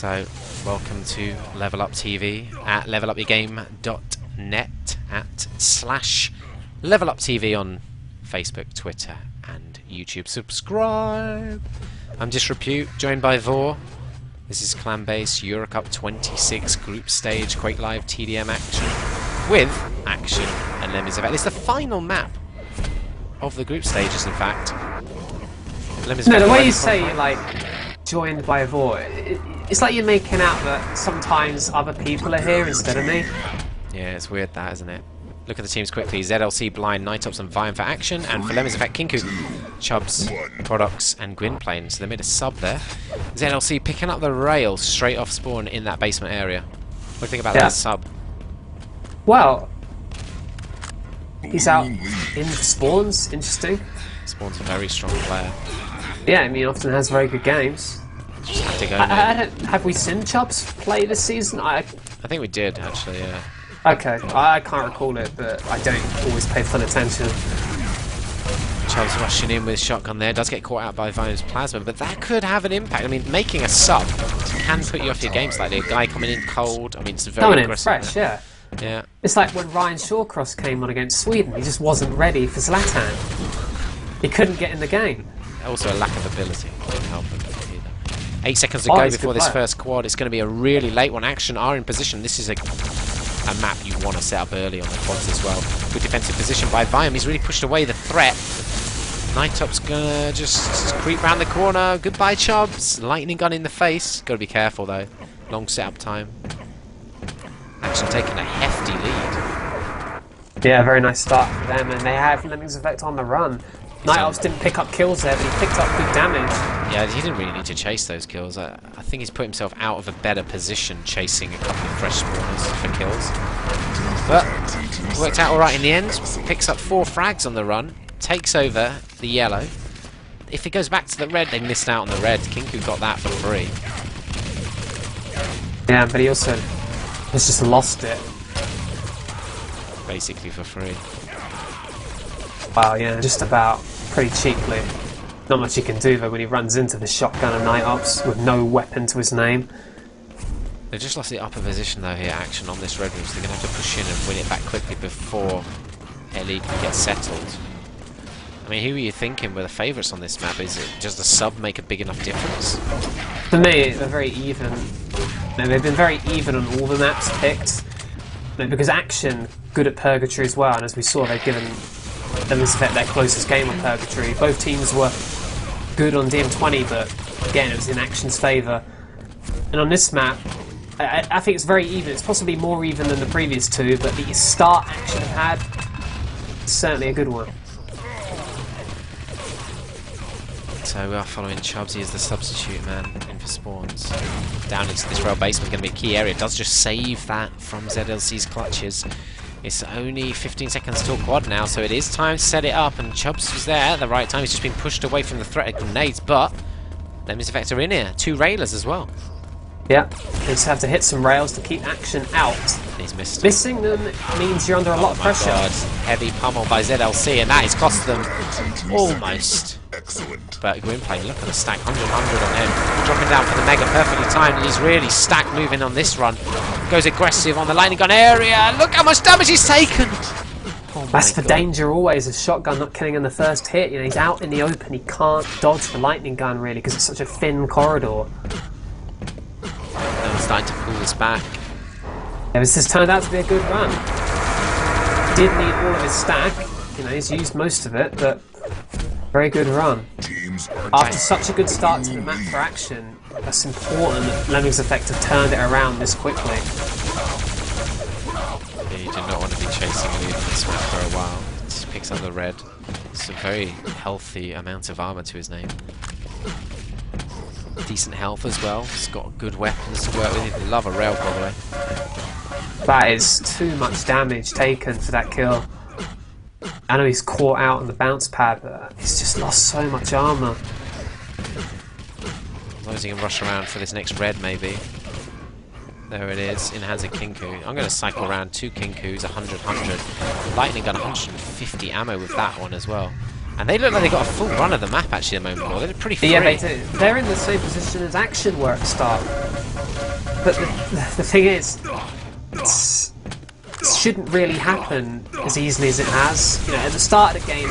So, welcome to Level Up TV at levelupyourgame.net at /leveluptv on Facebook, Twitter and YouTube. Subscribe! I'm Disrepute, joined by Vor. This is ClanBase EuroCup 26 group stage Quake Live TDM action with aCtion and Lemmings. It's the final map of the group stages, in fact. No, the way you say, like, joined by Vor, it's like you're making out that sometimes other people are here instead of me. Yeah, it's weird that, isn't it? Look at the teams quickly. ZLC, Blind, Nightops and Vian for aCtion, and for Lemmings Effect, Kinku, Chubbs, Products and Gwynplaine. So they made a sub there. ZLC picking up the rail straight off spawn in that basement area. What do you think about that sub? Well, he's out in spawns. Interesting. Spawn's a very strong player. Yeah, I mean, often has very good games. Just have to go. Have we seen Chubbs play this season? I think we did, actually, yeah. Okay, I can't recall it, but I don't always pay full attention. Chubbs rushing in with shotgun there, does get caught out by Vian's plasma, but that could have an impact. I mean, making a sub can put you off your game slightly. A guy coming in cold, I mean, it's very aggressive. Coming in fresh, yeah. Yeah. It's like when Ryan Shawcross came on against Sweden, he just wasn't ready for Zlatan. He couldn't get in the game. Also a lack of ability didn't help him either. 8 seconds to go before this first quad. It's going to be a really late one. aCtion are in position. This is a map you want to set up early on the quads as well. Good defensive position by Vian. He's really pushed away the threat. Nightop's gonna just creep round the corner. Goodbye, Chubbs. Lightning gun in the face. Got to be careful though. Long setup time. aCtion taking a hefty lead. Yeah, very nice start for them, and they have Lemmings Effect on the run. Nightops didn't pick up kills there, but he picked up good damage. Yeah, he didn't really need to chase those kills. I think he's put himself out of a better position chasing a couple of fresh spawners for kills. But worked out alright in the end. Picks up 4 frags on the run. Takes over the yellow. If it goes back to the red, they missed out on the red. Kinku got that for free. Yeah, but he also has just lost it. Basically for free. Wow, yeah, just about. Pretty cheaply. Not much he can do though when he runs into the shotgun of Nightops with no weapon to his name. They just lost the upper position though here, aCtion on this red room, so they're going to have to push in and win it back quickly before Ellie can get settled. I mean, who are you thinking were the favourites on this map? Does the sub make a big enough difference? For me, they're very even. No, they've been very even on all the maps picked. No, because aCtion good at Purgatory as well, and as we saw, they've given Lemmings Effect their closest game on Purgatory. Both teams were good on DM20, but again, it was in aCtion's favour. And on this map, I think it's very even. It's possibly more even than the previous two, but the start aCtion have had is certainly a good one. So we are following Chubbs. He is the substitute man in for spawns. Down into this rail basement, going to be a key area. Does just save that from ZLC's clutches. It's only 15 seconds till quad now, so it is time to set it up, and Chubbs was there at the right time. He's just been pushed away from the threat of grenades, but Lemmings Effect are in here. 2 railers as well. Yeah, they just have to hit some rails to keep aCtion out. He's missed. Missing them means you're under a lot of pressure. God. Heavy pummel by ZLC, and that has cost them almost. Excellent. But Gwynplaine, look at the stack, 100 on him. Dropping down for the mega, perfectly timed, and he's really stacked moving on this run. Goes aggressive on the lightning gun area. Look how much damage he's taken. Oh That's the God. danger always, a shotgun not killing in the first hit. You know, he's out in the open, he can't dodge the lightning gun really because it's such a thin corridor. And he's starting to pull this back. Yeah, this has turned out to be a good run. Did need all of his stack, you know, he's used most of it, but very good run. After such a good start to the map for aCtion, that's important that Lemmings Effect have turned it around this quickly. Yeah, you do not want to be chasing a lead on this map for a while. Just picks up the red. It's a very healthy amount of armour to his name. Decent health as well. He's got good weapons to work with. He'd love a rail, by the way. That is too much damage taken for that kill. I know he's caught out on the bounce pad, but he's just lost so much armour. As long as he can rush around for this next red, maybe. There it is, in the hands of Kinku. I'm going to cycle around 2 Kinkus, 100. Lightning gun, 150 ammo with that one as well. And they look like they got a full run of the map actually at the moment. They look pretty free. Yeah, they do. They're in the same position as aCtion were at the start. But the thing is, it shouldn't really happen as easily as it has. You know, at the start of the game,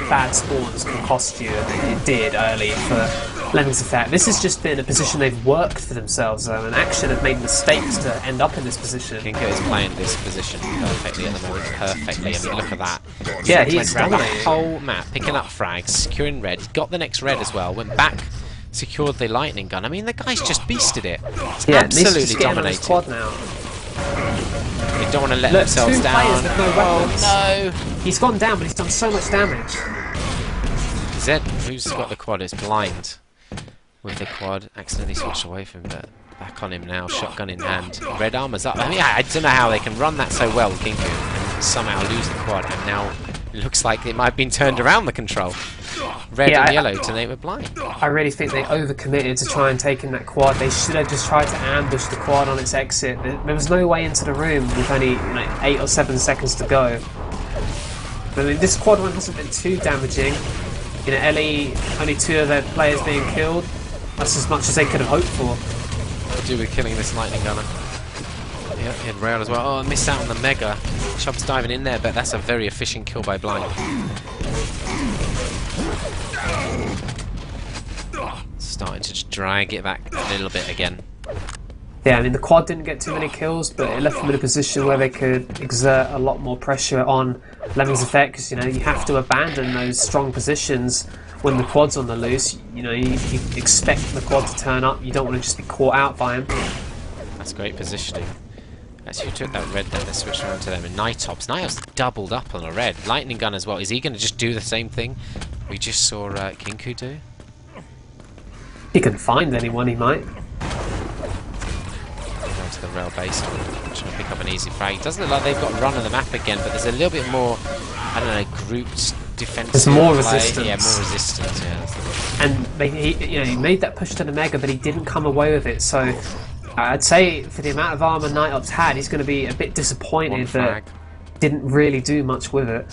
bad spawns can cost you, and it did early for Lemmings Effect. This has just been a position they've worked for themselves, though, and aCtion have made mistakes to end up in this position. Kinko is playing this position perfectly at the moment, perfectly. I mean, look at that. Yeah, he's went around the dominating. whole map, picking up frags, securing red. He got the next red as well, went back, secured the lightning gun. I mean, the guy's just beasted it. He's absolutely dominated. Quad now. They don't want to let Look, themselves two down. players with no weapons. No! He's gone down, but he's done so much damage. Zed, who's got the quad, is blind with the quad. Accidentally switched away from him, but back on him now, shotgun in hand. Red armor's up. I mean, I don't know how they can run that so well, Kinko, and somehow lose the quad, and now it looks like it might have been turned around, the control. Red and yellow to name it blind. I really think they overcommitted to try and take in that quad. They should have just tried to ambush the quad on its exit. There was no way into the room with only 8 or 7 seconds to go. I mean, this quad one hasn't been too damaging. You know, Ellie, only 2 of their players being killed. That's as much as they could have hoped for. To do with killing this lightning gunner. Yeah, he had rail as well. Oh, I missed out on the mega. Chubb's diving in there, but that's a very efficient kill by blind. Starting to just drag it back a little bit again. Yeah, I mean, the quad didn't get too many kills, but it left them in a position where they could exert a lot more pressure on Lemmings Effect, because, you know, you have to abandon those strong positions when the quad's on the loose. You know, you expect the quad to turn up, you don't want to just be caught out by him. That's great positioning. Actually, who took that red then? They switched around to them. And Nightops. Nightops doubled up on a red. Lightning gun as well. Is he going to just do the same thing we just saw Kinko do? He can find anyone, he might. Going to the rail base, trying to pick up an easy frag. Doesn't look like they've got run of the map again, but there's a little bit more, I don't know, grouped defensive. There's more play. resistance. Yeah, more resistance. Yeah, that's the word. And he made that push to the mega, but he didn't come away with it. So I'd say for the amount of armor Nightops had, he's going to be a bit disappointed that didn't really do much with it.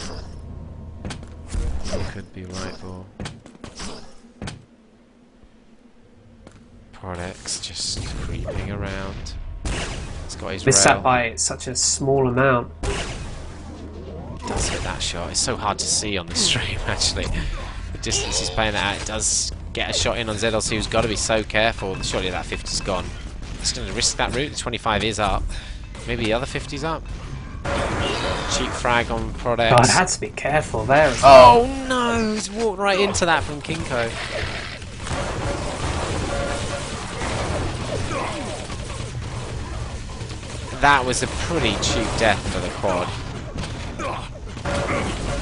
Could be right, ball. Prodex just creeping around. He's got his Missed rail. that by such a small amount. Does hit that shot. It's so hard to see on the stream, actually. The distance he's playing that at, it does get a shot in on ZLC, who's got to be so careful. Surely that 50's gone. He's going to risk that route. The 25 is up. Maybe the other 50's up. Cheap frag on Prodex. God, I had to be careful there as well. Oh no! He's walked right into that from Kinko. That was a pretty cheap death for the quad.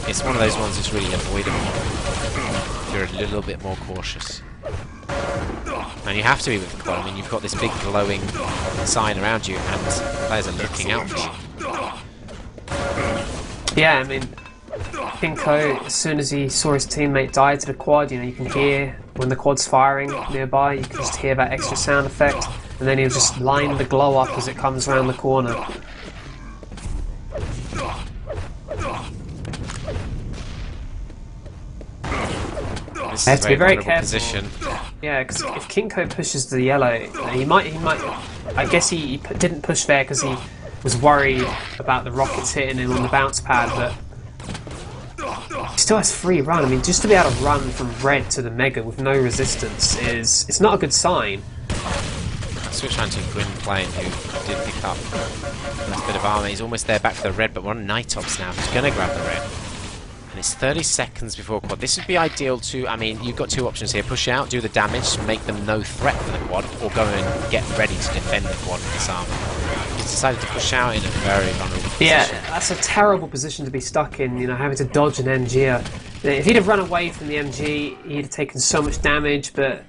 It's one of those ones that's really avoidable if you're a little bit more cautious. And you have to be with the quad. I mean, you've got this big glowing sign around you, and players are looking out for you. Yeah, I mean, Kinko, as soon as he saw his teammate die to the quad, you know, you can hear when the quad's firing nearby, you can just hear that extra sound effect, and then he'll just line the glow up as it comes around the corner. This They is have to be very careful. position. Yeah, because if Kinko pushes the yellow, he might. I guess he didn't push there because he was worried about the rockets hitting him on the bounce pad, but he still has free run. I mean, just to be able to run from red to the mega with no resistance it's not a good sign. Switch around to Gwyn playing, who did pick up a nice bit of armor. He's almost there back to the red, but we're on Nightops now, who's going to grab the red. And it's 30 seconds before quad. This would be ideal to, I mean, you've got 2 options here. Push out, do the damage, make them no threat for the quad, or go and get ready to defend the quad with this armor. He's decided to push out in a very vulnerable position. Yeah, that's a terrible position to be stuck in, you know, having to dodge an MG. If he'd have run away from the MG, he'd have taken so much damage, but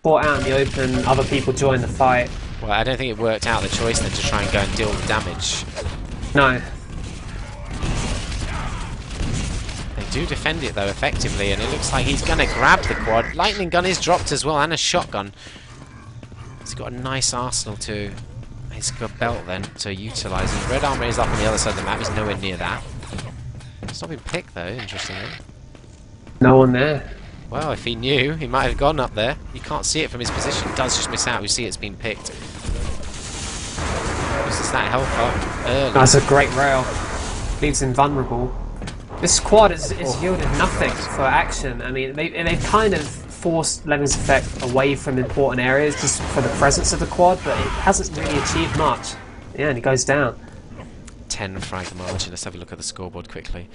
brought out in the open, other people joined the fight. Well, I don't think it worked out, the choice then to try and go and deal the damage. No. They do defend it though effectively, and it looks like he's going to grab the quad. Lightning gun is dropped as well, and a shotgun. He's got a nice arsenal too. He's got a belt then to utilise. His red armor is up on the other side of the map. He's nowhere near that. It's not been picked though, interestingly. No one there. Well, if he knew, he might have gone up there. You can't see it from his position. He does just miss out. We see it's been picked. Uses that health up early. That's a great rail. Leaves him vulnerable. This squad has yielded nothing for action. I mean, they've kind of forced Lemmings Effect away from important areas just for the presence of the quad, but it hasn't really achieved much. Yeah, and he goes down. 10 frag margin. Let's have a look at the scoreboard quickly.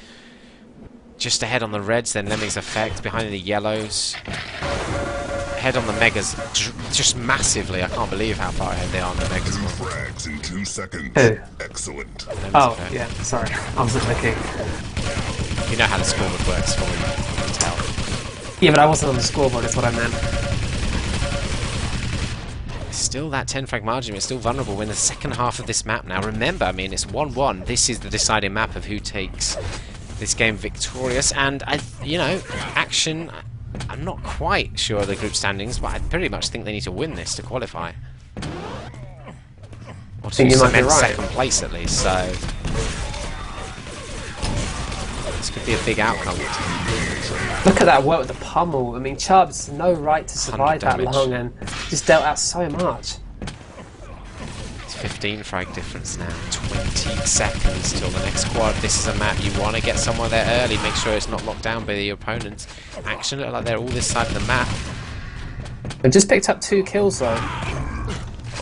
Just ahead on the reds, then Lemmings Effect. Behind the yellows. Ahead on the megas, just massively. I can't believe how far ahead they are on the megas. 2 frags in 2 seconds. Who? Excellent. Lemmings Oh, Effect. yeah, sorry. I wasn't looking. You know how the scoreboard works for you. You can tell. Yeah, but I wasn't on the scoreboard, is what I meant. Still that 10 frag margin, it's still vulnerable in the second half of this map now. Remember, I mean, it's 1-1. This is the deciding map of who takes this game victorious. And, you know, aCtion, I'm not quite sure of the group standings, but I pretty much think they need to win this to qualify. Or to cement second place at least, so this could be a big outcome. Look at that work with the pummel. I mean, Chubb's no right to survive that long and just dealt out so much. It's 15 frag difference now. 20 seconds till the next quad. This is a map you want to get somewhere there early. Make sure it's not locked down by the opponents. aCtion look like they're all this side of the map. They've just picked up 2 kills though.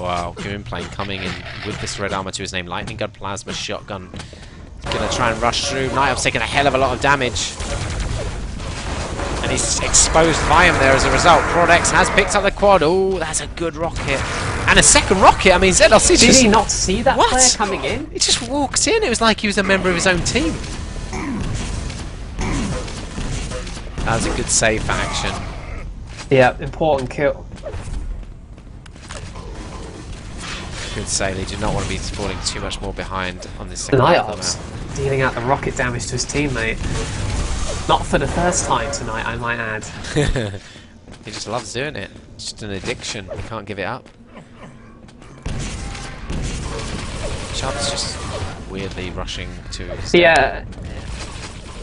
Wow, Plane coming in with this red armor to his name. Lightning gun, plasma, shotgun. Gonna try and rush through. Nightup's taking a hell of a lot of damage. And he's exposed by him there as a result. Prodex has picked up the quad. Oh, that's a good rocket. And a second rocket. I mean, ZLC Did he not see that player coming in? He just walked in. It was like he was a member of his own team. That was a good save for aCtion. Yeah, important kill. Good save. He did not want to be falling too much more behind on this second half of the map. Dealing out the rocket damage to his teammate. Not for the first time tonight, I might add. He just loves doing it. It's just an addiction. He can't give it up. Chubb's just weirdly rushing to his... Yeah.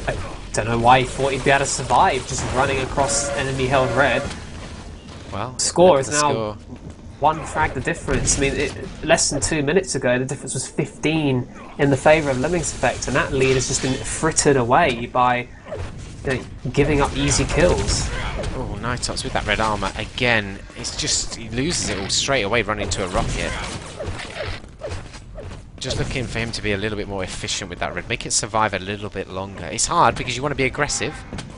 I don't know why he thought he'd be able to survive just running across enemy held red. Well, Score is now 1 frag the difference. I mean, less than 2 minutes ago, the difference was 15 in the favour of Lemmings Effect, and that lead has just been frittered away by giving up easy kills. Oh, Nightops with that red armour again. It's just he loses it all straight away, running into a rocket. Just looking for him to be a little bit more efficient with that red, make it survive a little bit longer. It's hard because you want to be aggressive.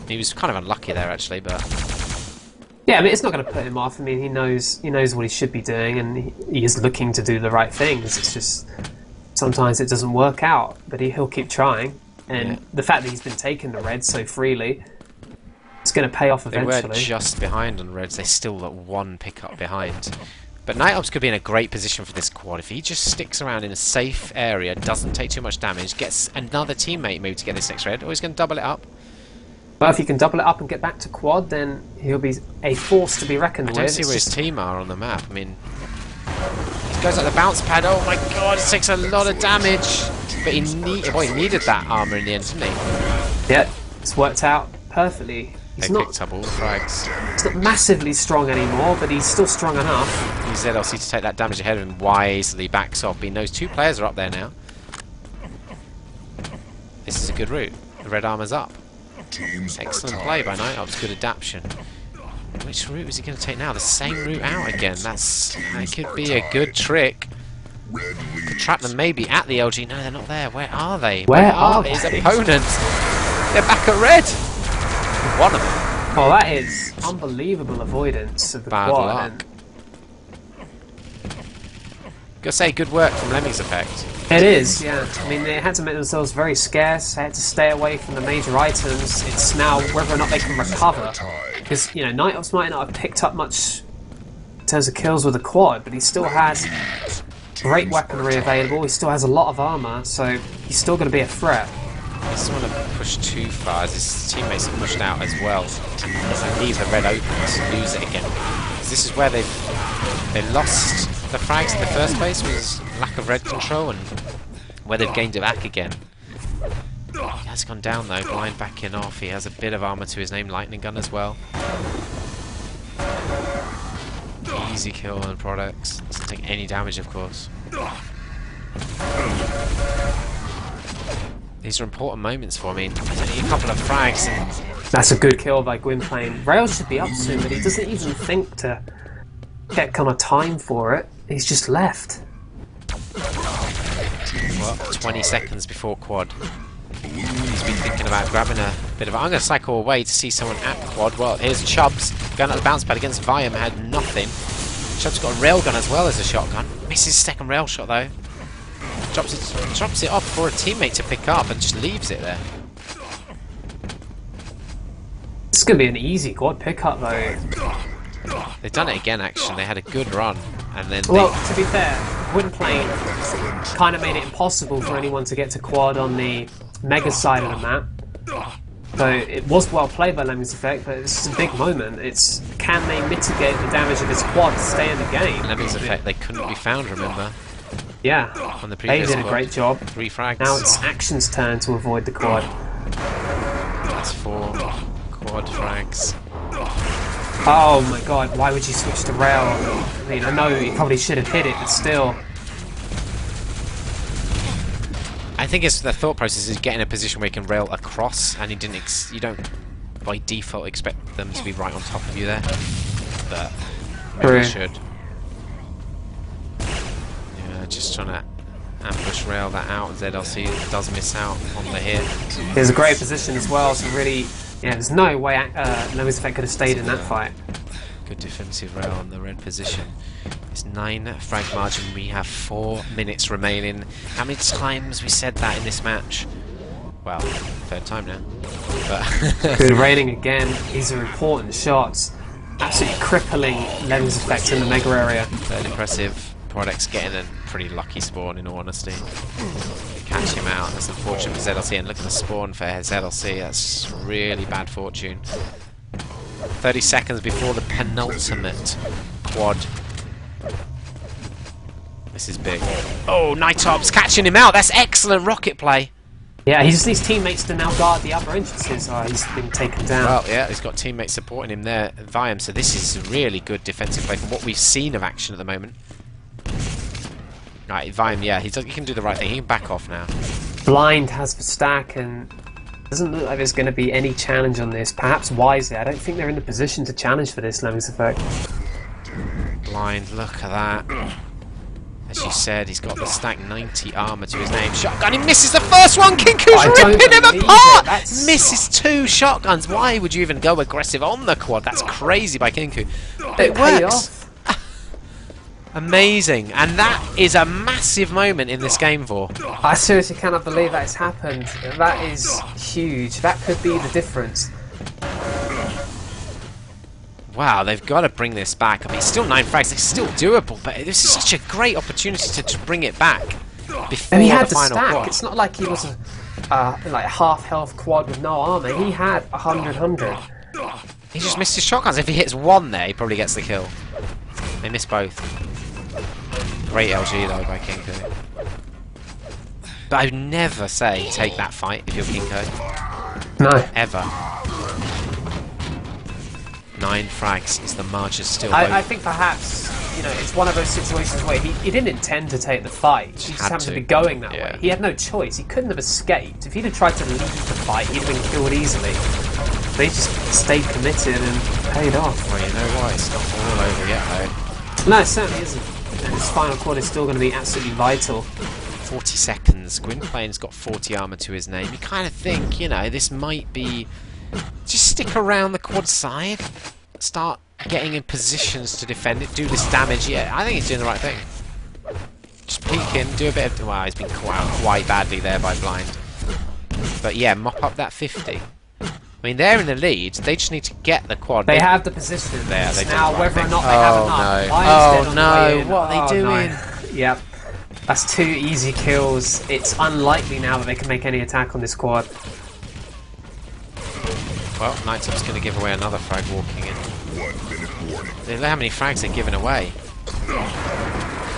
He was kind of unlucky there actually, but yeah, I mean, it's not going to put him off. I mean, he knows what he should be doing, and he is looking to do the right things. It's just sometimes it doesn't work out, but he'll keep trying. And the fact that he's been taking the red so freely, it's going to pay off eventually. They were just behind on reds. They still got 1 pickup behind. But Nightops could be in a great position for this quad. If he just sticks around in a safe area, doesn't take too much damage, gets another teammate moved to get this next red, or he's going to double it up. Well, if he can double it up and get back to quad, then he'll be a force to be reckoned with. I don't see where his team are on the map. I mean, he goes like the bounce pad. Oh my god, it takes a lot of damage. But he needed that armor in the end, didn't he? Yeah, it's worked out perfectly. They picked up all the frags. He's not massively strong anymore, but he's still strong enough. Use ZLC to take that damage ahead of him wisely, backs off. He knows 2 players are up there now. This is a good route. The red armor's up. Excellent play by Nightops, good adaptation. Which route is he going to take now? The same route out again. That could be a good trick. Could trap them maybe at the LG. No, they're not there. Where are they? Where are his opponents? They're back at red. One of them. Oh, that is unbelievable avoidance of the Bad quad. luck. Gotta say, good work from Lemmings Effect. It is, yeah. I mean, they had to make themselves very scarce. They had to stay away from the major items. It's now whether or not they can recover. Because, you know, Nightops might not have picked up much in terms of kills with the quad, but he still has great weaponry available. He still has a lot of armor, so he's still going to be a threat. He doesn't want to push too far as his teammates are pushed out as well. And leave the red open to lose it again. Because this is where they lost the frags in the first place, was lack of red control, and where they've gained it back again. has gone down though. Blind backing off. He has a bit of armor to his name. Lightning gun as well. Easy kill on products. Doesn't take any damage, of course. These are important moments for me. There's only a couple of frags. And that's a good kill by Gwynplaine. Rail should be up soon, but he doesn't even think to get kind of time for it. He's just left. Well, 20 seconds before quad. He's been thinking about grabbing a bit of... I'm going to cycle away to see someone at quad. Well, here's Chubbs going at the bounce pad against Viam. Had nothing. Chubbs got a railgun as well as a shotgun. Misses second rail shot though. Drops it off for a teammate to pick up and just leaves it there. This is going to be an easy quad pickup though. They've done it again, aCtion. They had a good run, and then well, to be fair, Gwynplaine kind of made it impossible for anyone to get to quad on the mega side of the map. So it was well played by Lemmings Effect, but it's a big moment. It's can they mitigate the damage of his quad to stay in the game? Lemmings Effect, they couldn't be found, remember? Yeah, on the they previous did a quad. great job. 3 frags. Now it's aCtion's turn to avoid the quad. That's 4 quad frags. Oh my god, why would you switch to rail? I mean, I know he probably should have hit it, but still. I think it's the thought process is getting a position where you can rail across, and you don't by default expect them to be right on top of you there. But maybe you should. Yeah, just trying to ambush rail that out. ZLC does miss out on the hit. There's a great position as well, so really, yeah, there's no way Lemmings Effect could have stayed in that fight. Good defensive rail on the red position. It's 9 frag margin. We have 4 minutes remaining. How many times we said that in this match? Well, 3rd time now. But good raiding again. These are important shots. Absolutely crippling Lemmings Effect in the mega area. Third impressive. Products getting a pretty lucky spawn, in all honesty. Catch him out. That's unfortunate for ZLC. And look at the spawn for ZLC. That's really bad fortune. 30 seconds before the penultimate quad. This is big. Oh, Nightops catching him out. That's excellent rocket play. Yeah, he just needs teammates to now guard the upper entrances. Oh, he's been taken down. Well, yeah, he's got teammates supporting him there, Viam. So this is really good defensive play from what we've seen of aCtion at the moment. Right, Viam, yeah, he can do the right thing. He can back off now. Blind has the stack, and doesn't look like there's going to be any challenge on this. Perhaps wisely. I don't think they're in the position to challenge for this Lemmings Effect. Blind, look at that. As you said, he's got the stack 90 armor to his name. Shotgun, he misses the first one. Kinku's ripping him apart. Misses 2 shotguns. Why would you even go aggressive on the quad? That's crazy by Kinku. It works. Amazing, and that is a massive moment in this game for. I seriously cannot believe that has happened. That is huge. That could be the difference. Wow, they've got to bring this back. I mean, it's still 9 frags. It's still doable, but this is such a great opportunity to bring it back before And he had the final stack. quad. It's not like he was a like half health quad with no armor. He had 100. He just missed his shotguns. If he hits 1 there, he probably gets the kill. They missed both. Great LG though by Kinko. But I would never say take that fight if you're Kinko. No. Ever. 9 frags is the margin still. I think perhaps, you know, it's one of those situations where he didn't intend to take the fight. He just happened to be going that way. He had no choice. He couldn't have escaped. If he'd have tried to leave the fight, he'd have been killed easily. But he just stayed committed and paid off. Well, you know what? It's not all over yet though. No, it certainly isn't. And this final quad is still going to be absolutely vital. 40 seconds. Gwynplaine's got 40 armor to his name. You kind of think, you know, this might be... Just stick around the quad side. Start getting in positions to defend it. Do this damage. Yeah, I think he's doing the right thing. Just peek in, do a bit of... Wow, he's been caught out quite badly there by Blind. But yeah, mop up that 50. I mean, they're in the lead. They just need to get the quad. They have the position. There, they now, whether or not they have enough. No. Oh no! What are they doing? No. Yep. That's 2 easy kills. It's unlikely now that they can make any attack on this quad. Well, Nightup's going to give away another frag walking in. 1 minute warning. Look how many frags they're giving away.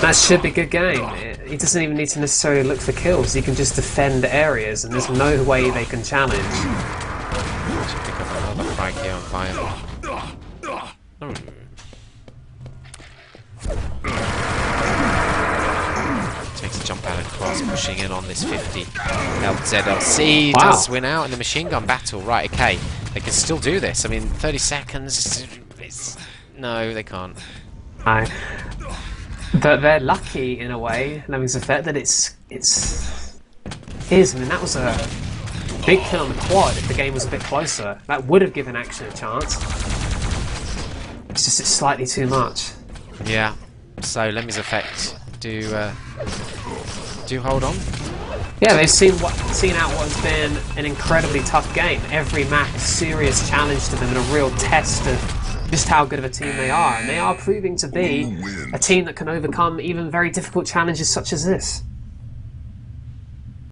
That should be a good game. he doesn't even need to necessarily look for kills. He can just defend areas, and there's no way they can challenge. Should pick up another frag here on fire. Oh. Takes a jump out across, pushing in on this 50. ZLC does win out in the machine gun battle. Right, okay. They can still do this. I mean, 30 seconds. No, they can't. But they're lucky in a way, Lemmings Effect, that it's I mean, that was a big kill on the quad if the game was a bit closer. That would have given aCtion a chance. It's just slightly too much. Yeah. So Lemmings Effect do hold on. Yeah, they've seen out what has been an incredibly tough game. Every map a serious challenge to them and a real test of just how good of a team they are. And they are proving to be a team that can overcome even very difficult challenges such as this.